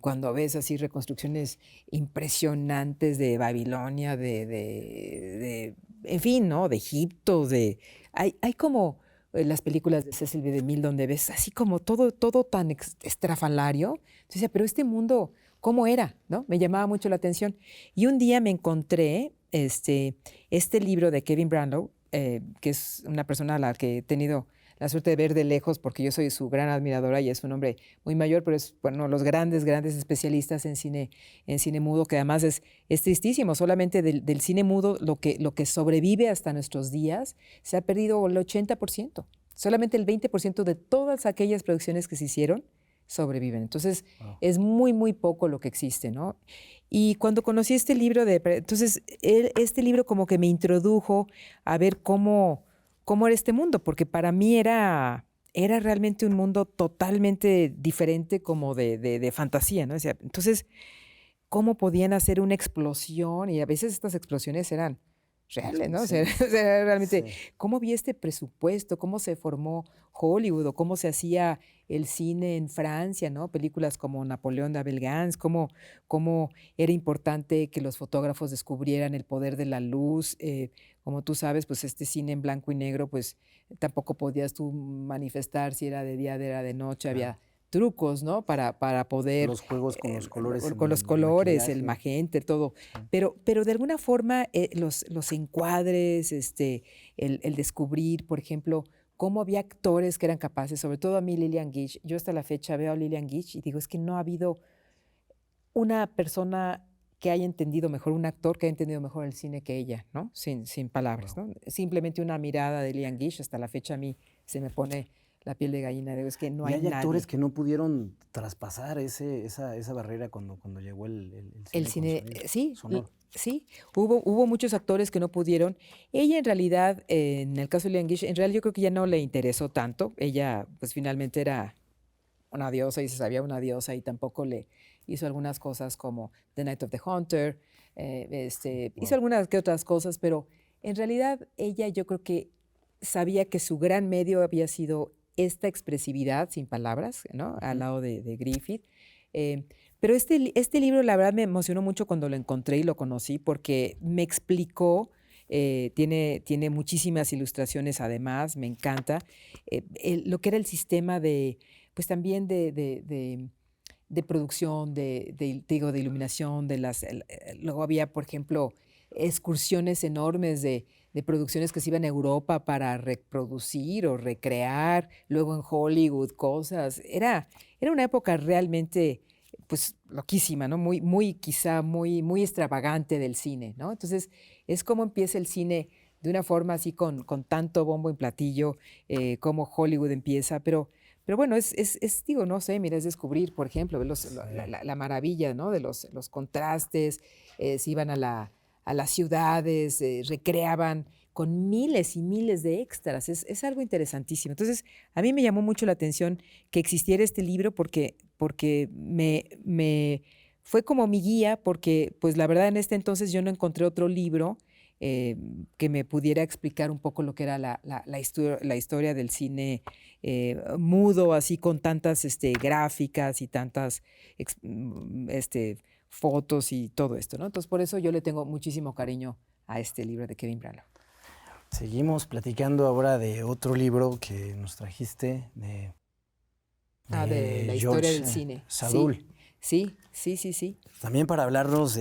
cuando ves así reconstrucciones impresionantes de Babilonia, en fin, ¿no? De Egipto, hay como las películas de Cecil B. DeMille donde ves así como todo tan estrafalario. Entonces, decía, pero este mundo, ¿cómo era? ¿No? Me llamaba mucho la atención. Y un día me encontré este libro de Kevin Branagh, que es una persona a la que he tenido la suerte de ver de lejos, porque yo soy su gran admiradora y es un hombre muy mayor, pero es bueno, los grandes, grandes especialistas en cine mudo, que además es tristísimo. Solamente del cine mudo, lo que sobrevive hasta nuestros días, se ha perdido el 80%. Solamente el 20% de todas aquellas producciones que se hicieron sobreviven. Entonces, es muy, muy poco lo que existe, ¿no? Y cuando conocí este libro, entonces, este libro como que me introdujo a ver cómo era este mundo, porque para mí era realmente un mundo totalmente diferente como de fantasía, ¿no? O sea, entonces, ¿cómo podían hacer una explosión? Y a veces estas explosiones eran reales, ¿no? Sí, O sea, realmente, sí. ¿cómo vi este presupuesto? ¿Cómo se formó Hollywood? ¿O cómo se hacía el cine en Francia, ¿no? Películas como Napoleón de Abel Gance, cómo era importante que los fotógrafos descubrieran el poder de la luz. Como tú sabes, pues este cine en blanco y negro, pues tampoco podías tú manifestar si era de día, era de noche, Claro. había trucos, ¿no? Para poder, Los juegos con los colores en con los el colores, el maquillaje. magenta, todo. Sí. Pero de alguna forma los encuadres, el descubrir, por ejemplo, cómo había actores que eran capaces, sobre todo a mí Lillian Gish. Yo hasta la fecha veo a Lillian Gish y digo, es que no ha habido una persona que haya entendido mejor, un actor que haya entendido mejor el cine que ella, ¿no? Sin palabras, Wow. ¿no? Simplemente una mirada de Lillian Gish, hasta la fecha a mí se me pone la piel de gallina. Digo, es que no Y hay hay actores nadie. que no pudieron traspasar esa barrera cuando llegó el El cine con cine, sonido sí, sonoro. sí, hubo muchos actores que no pudieron. Ella en realidad, en el caso de Lillian Gish, en realidad yo creo que ya no le interesó tanto. Ella pues finalmente era una diosa y se sabía una diosa y tampoco le hizo algunas cosas como The Night of the Hunter, hizo Wow. algunas que otras cosas, pero en realidad ella yo creo que sabía que su gran medio había sido esta expresividad sin palabras, ¿no? Al lado de Griffith. Eh, pero este libro, la verdad, me emocionó mucho cuando lo encontré y lo conocí porque me explicó, tiene muchísimas ilustraciones además, me encanta, lo que era el sistema pues también de producción, te digo, de iluminación, luego había, por ejemplo, excursiones enormes de producciones que se iban a Europa para reproducir o recrear, luego en Hollywood, cosas. Era una época realmente, pues, loquísima, ¿no? Quizá muy extravagante del cine, ¿no? Entonces, es como empieza el cine de una forma así con tanto bombo y platillo, como Hollywood empieza, pero bueno, digo, no sé, mira, es descubrir, por ejemplo, ver Sí. la maravilla, ¿no? De los contrastes, se iban a las ciudades, recreaban con miles y miles de extras. Es algo interesantísimo. Entonces, a mí me llamó mucho la atención que existiera este libro porque me fue como mi guía, porque pues la verdad en este entonces yo no encontré otro libro que me pudiera explicar un poco lo que era la historia del cine mudo, así con tantas gráficas y tantas fotos y todo esto, ¿no? Entonces, por eso yo le tengo muchísimo cariño a este libro de Kevin Branagh. Seguimos platicando ahora de otro libro que nos trajiste De la historia George del cine. Sadoul. Sí, sí, sí, sí, sí. También para hablarnos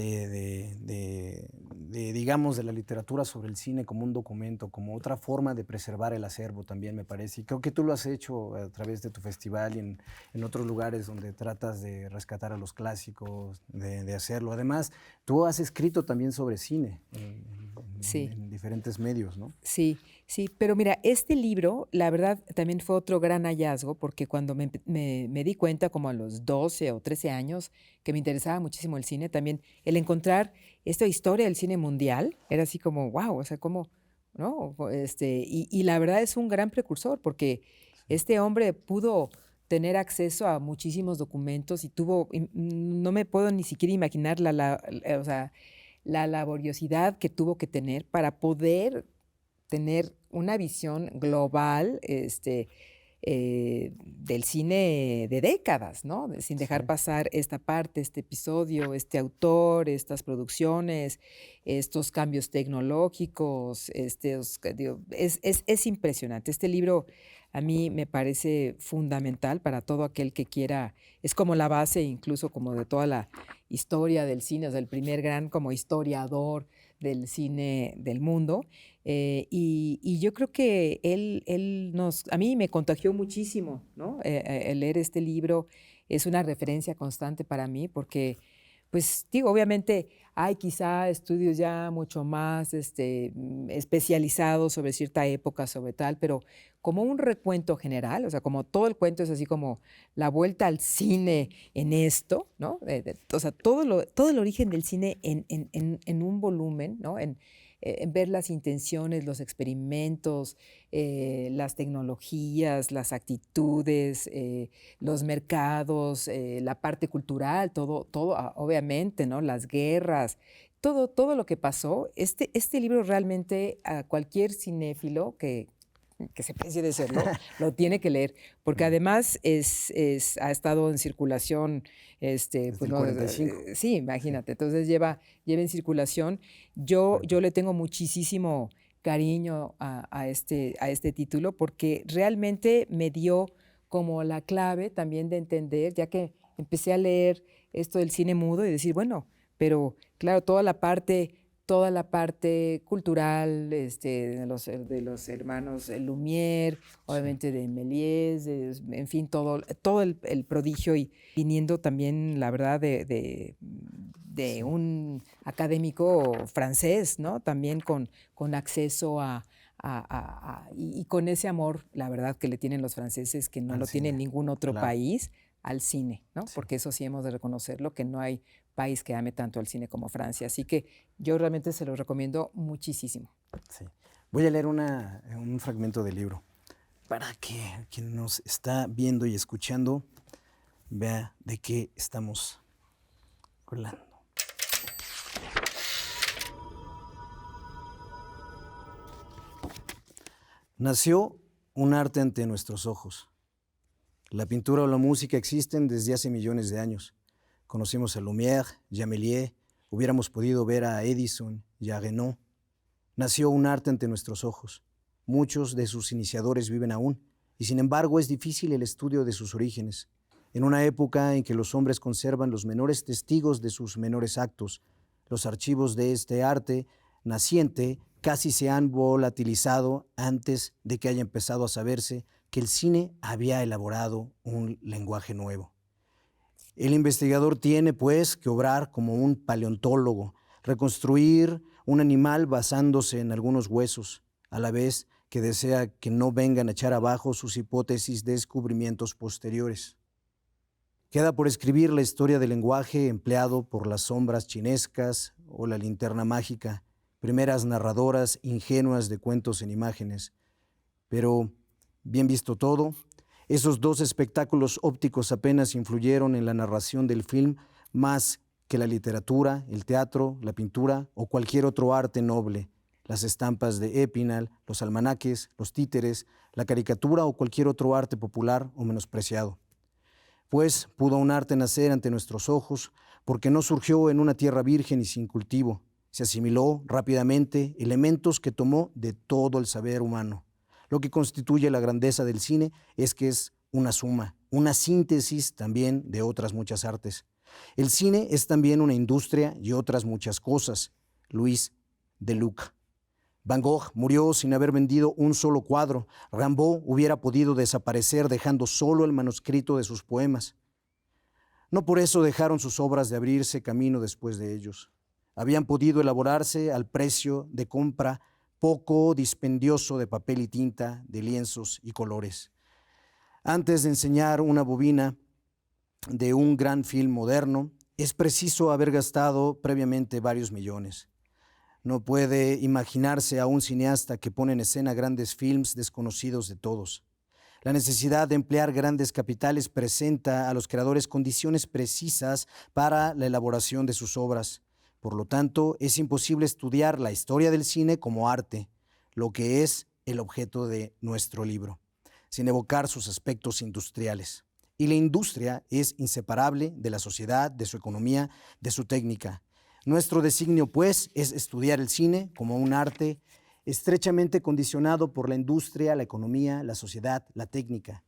digamos, de la literatura sobre el cine como un documento, como otra forma de preservar el acervo también, me parece. Y creo que tú lo has hecho a través de tu festival y en otros lugares donde tratas de rescatar a los clásicos, de hacerlo. Además, tú has escrito también sobre cine Sí. en diferentes medios, ¿no? Sí, sí, pero mira, este libro, la verdad, también fue otro gran hallazgo, porque cuando me di cuenta, como a los 12 o 13 años, que me interesaba muchísimo el cine, también el encontrar esta historia del cine mundial, era así como, wow, o sea, como, ¿no? Y la verdad es un gran precursor, porque este hombre pudo tener acceso a muchísimos documentos y no me puedo ni siquiera imaginar o sea, la laboriosidad que tuvo que tener para poder tener una visión global del cine de décadas, ¿no? Sin dejar Sí. pasar esta parte, este episodio, este autor, estas producciones, estos cambios tecnológicos. Es impresionante. Este libro a mí me parece fundamental para todo aquel que quiera, es como la base incluso como de toda la historia del cine, o sea, el primer gran como historiador del cine del mundo. Y yo creo que a mí me contagió muchísimo, ¿no? El leer este libro es una referencia constante para mí porque, pues digo, obviamente hay quizá estudios ya mucho más especializados sobre cierta época, sobre tal, pero como un recuento general, o sea, como todo el cuento es así como la vuelta al cine en esto, ¿no? O sea, todo el origen del cine en un volumen, ¿no? En ver las intenciones, los experimentos, las tecnologías, las actitudes, los mercados, la parte cultural, todo, obviamente, ¿no? Las guerras, todo lo que pasó. Este libro realmente a cualquier cinéfilo que se precie de serlo, lo tiene que leer, porque además ha estado en circulación, Desde pues el no, 45. sí, Sí. imagínate, entonces lleva en circulación. Yo le tengo muchísimo cariño a este título porque realmente me dio como la clave también de entender, ya que empecé a leer esto del cine mudo y decir, bueno, pero claro, toda la parte cultural de los hermanos Lumière, Sí. obviamente de Méliès, en fin, todo el prodigio y viniendo también, la verdad, de Sí. un académico francés, ¿no? También con acceso y con ese amor, la verdad, que le tienen los franceses, que no Al lo tiene cine, ningún otro claro. país, al cine, ¿no? Sí. Porque eso sí hemos de reconocerlo, que no hay país que ame tanto al cine como Francia. Así que yo realmente se lo recomiendo muchísimo. Sí. Voy a leer un fragmento del libro para que quien nos está viendo y escuchando vea de qué estamos hablando. Nació un arte ante nuestros ojos. La pintura o la música existen desde hace millones de años. Conocimos a Lumière y a Méliès, hubiéramos podido ver a Edison y a Renaud. Nació un arte ante nuestros ojos. Muchos de sus iniciadores viven aún, y sin embargo es difícil el estudio de sus orígenes. En una época en que los hombres conservan los menores testigos de sus menores actos, los archivos de este arte naciente casi se han volatilizado antes de que haya empezado a saberse que el cine había elaborado un lenguaje nuevo. El investigador tiene, pues, que obrar como un paleontólogo, reconstruir un animal basándose en algunos huesos, a la vez que desea que no vengan a echar abajo sus hipótesis de descubrimientos posteriores. Queda por escribir la historia del lenguaje empleado por las sombras chinescas o la linterna mágica, primeras narradoras ingenuas de cuentos en imágenes. Pero, bien visto todo, esos dos espectáculos ópticos apenas influyeron en la narración del film más que la literatura, el teatro, la pintura o cualquier otro arte noble, las estampas de Épinal, los almanaques, los títeres, la caricatura o cualquier otro arte popular o menospreciado. después pudo un arte nacer ante nuestros ojos, porque no surgió en una tierra virgen y sin cultivo. Se asimiló rápidamente elementos que tomó de todo el saber humano. Lo que constituye la grandeza del cine es que es una suma, una síntesis también de otras muchas artes. El cine es también una industria y otras muchas cosas. Luis de Luca. Van Gogh murió sin haber vendido un solo cuadro. Rimbaud hubiera podido desaparecer dejando solo el manuscrito de sus poemas. No por eso dejaron sus obras de abrirse camino después de ellos. Habían podido elaborarse al precio de compra poco dispendioso de papel y tinta, de lienzos y colores. Antes de enseñar una bobina de un gran film moderno, es preciso haber gastado previamente varios millones. No puede imaginarse a un cineasta que pone en escena grandes films desconocidos de todos. La necesidad de emplear grandes capitales presenta a los creadores condiciones precisas para la elaboración de sus obras. Por lo tanto, es imposible estudiar la historia del cine como arte, lo que es el objeto de nuestro libro, sin evocar sus aspectos industriales. Y la industria es inseparable de la sociedad, de su economía, de su técnica. Nuestro designio, pues, es estudiar el cine como un arte estrechamente condicionado por la industria, la economía, la sociedad, la técnica.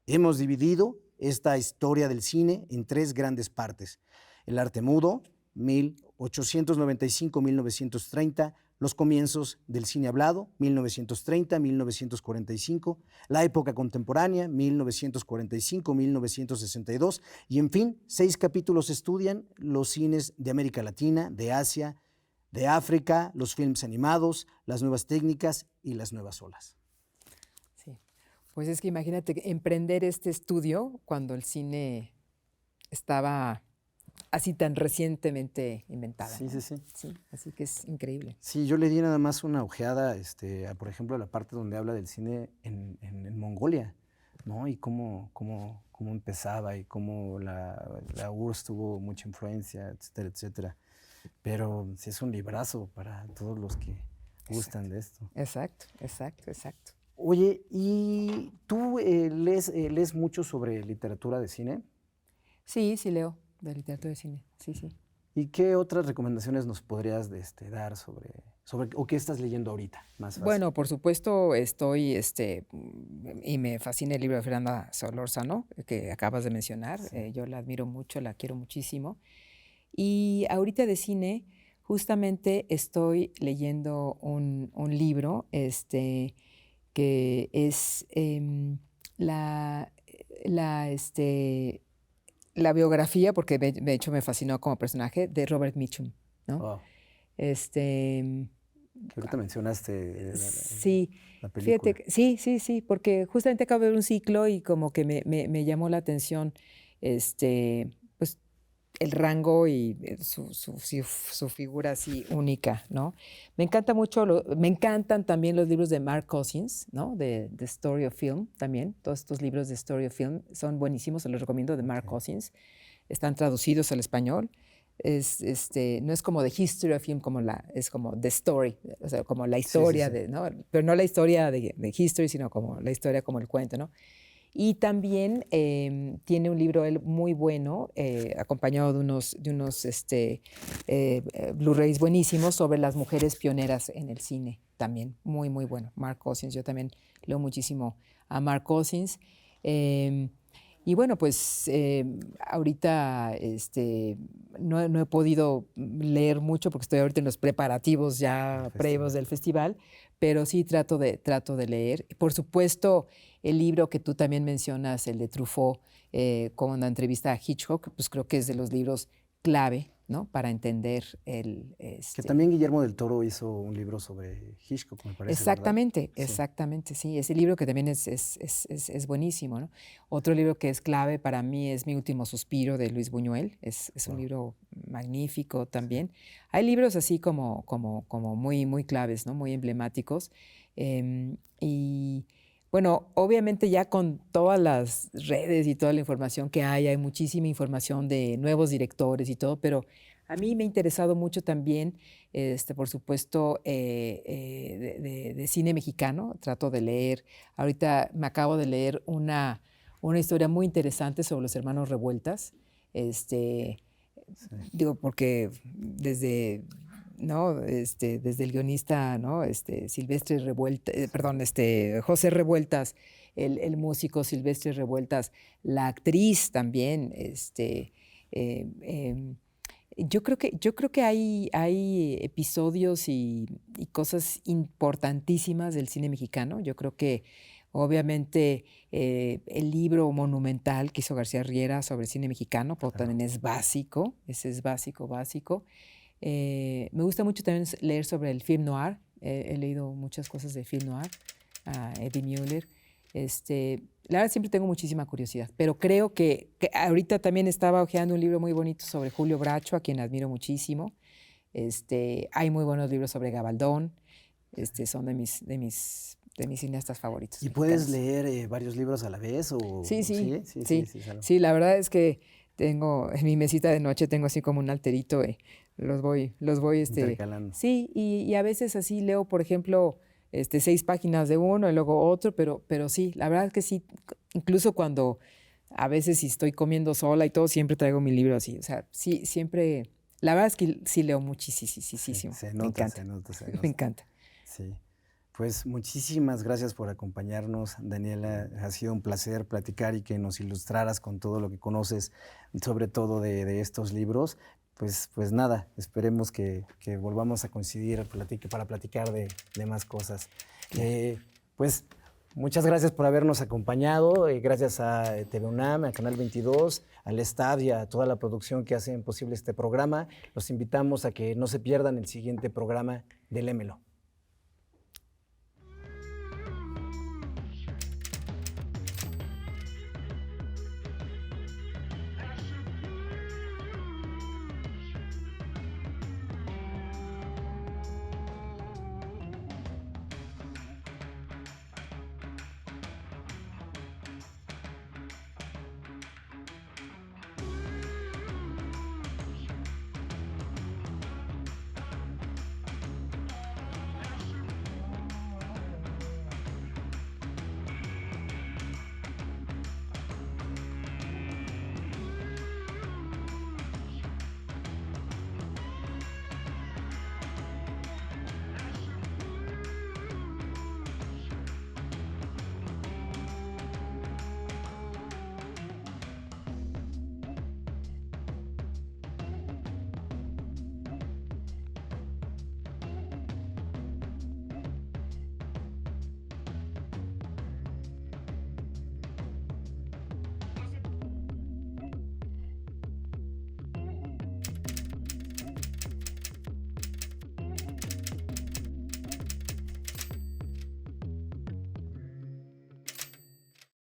Hemos dividido esta historia del cine en tres grandes partes. El arte mudo, 1895-1930, los comienzos del cine hablado, 1930-1945, la época contemporánea, 1945-1962, y en fin, 6 capítulos estudian los cines de América Latina, de Asia, de África, los films animados, las nuevas técnicas y las nuevas olas. Sí, pues es que imagínate emprender este estudio cuando el cine estaba así tan recientemente inventada. Sí, ¿no? sí, sí. Sí, así que es increíble. Sí, yo le di nada más una ojeada, por ejemplo, a la parte donde habla del cine en Mongolia, ¿no? Y cómo empezaba y cómo la URSS tuvo mucha influencia, etcétera, etcétera. Pero sí es un librazo para todos los que gustan de esto. Exacto, exacto, exacto. Oye, ¿y tú lees mucho sobre literatura de cine? Sí, sí leo de literatura de cine, sí, sí. ¿Y qué otras recomendaciones nos podrías dar sobre o qué estás leyendo ahorita? Más fácil. Bueno, por supuesto, estoy, y me fascina el libro de Fernanda Solórzano, que acabas de mencionar. Sí. Yo la admiro mucho, la quiero muchísimo. Y ahorita de cine, justamente estoy leyendo un libro, que es la biografía, porque de hecho me fascinó como personaje, de Robert Mitchum, ¿no? Wow. Que ahorita mencionaste sí, la película. fíjate, sí, porque justamente acabo de ver un ciclo y como que me llamó la atención, pues el rango y su figura así única, ¿no? Me encanta mucho, me encantan también los libros de Mark Cousins, ¿no? De Story of Film también. Todos estos libros de Story of Film son buenísimos, se los recomiendo, de Mark Cousins. Están traducidos al español. No es como The History of Film, es como The Story, o sea, como la historia, sí. ¿no? Pero no la historia de History, sino como la historia como el cuento, ¿no? Y también tiene un libro él muy bueno, acompañado de unos Blu-rays buenísimos sobre las mujeres pioneras en el cine, también muy, muy bueno. Mark Cousins, yo también leo muchísimo a Mark Cousins. Y bueno, pues ahorita no he podido leer mucho porque estoy ahorita en los preparativos ya previos del festival, pero sí trato de leer. Por supuesto, el libro que tú también mencionas, el de Truffaut, con una entrevista a Hitchcock, pues creo que es de los libros clave, ¿no? Para entender Que también Guillermo del Toro hizo un libro sobre Hitchcock, me parece. Exactamente, ¿verdad? exactamente, sí. Ese libro que también es buenísimo, ¿no? Otro libro que es clave para mí es Mi último suspiro, de Luis Buñuel. Es un libro magnífico también. Sí. Hay libros así como muy, muy claves, ¿no? Muy emblemáticos. Y bueno, obviamente ya con todas las redes y toda la información que hay muchísima información de nuevos directores y todo, pero a mí me ha interesado mucho también, por supuesto, de cine mexicano. Trato de leer. Ahorita me acabo de leer una una historia muy interesante sobre los hermanos Revueltas. Digo, porque desde, ¿no? Desde el guionista, ¿no? Silvestre Revueltas, perdón, José Revueltas, el músico Silvestre Revueltas, la actriz también, yo creo que hay episodios y cosas importantísimas del cine mexicano. Yo creo que obviamente el libro monumental que hizo García Riera sobre el cine mexicano, pero también es básico, ese es básico, básico. Me gusta mucho también leer sobre el film noir. He leído muchas cosas de film noir, Eddie Muller. La verdad siempre tengo muchísima curiosidad, pero creo que ahorita también estaba hojeando un libro muy bonito sobre Julio Bracho, a quien admiro muchísimo. Hay muy buenos libros sobre Gabaldón. Son de mis cineastas favoritos. ¿Y puedes leer varios libros a la vez? O, sí, sí, la verdad es que tengo, en mi mesita de noche tengo así como un alterito, los voy intercalando. Sí, y a veces así leo, por ejemplo, 6 páginas de uno y luego otro, pero sí, la verdad es que sí, incluso cuando a veces si estoy comiendo sola y todo, siempre traigo mi libro así, o sea, sí, siempre, la verdad es que sí leo muchísimo. Sí, se Me nota, encanta. se nota. Me encanta. Sí. Pues muchísimas gracias por acompañarnos, Daniela. Ha sido un placer platicar y que nos ilustraras con todo lo que conoces, sobre todo de estos libros. Pues nada, esperemos que volvamos a coincidir para platicar de más cosas. Pues muchas gracias por habernos acompañado. Gracias a TV UNAM, a Canal 22, al staff y a toda la producción que hacen posible este programa. Los invitamos a que no se pierdan el siguiente programa de Lémelo.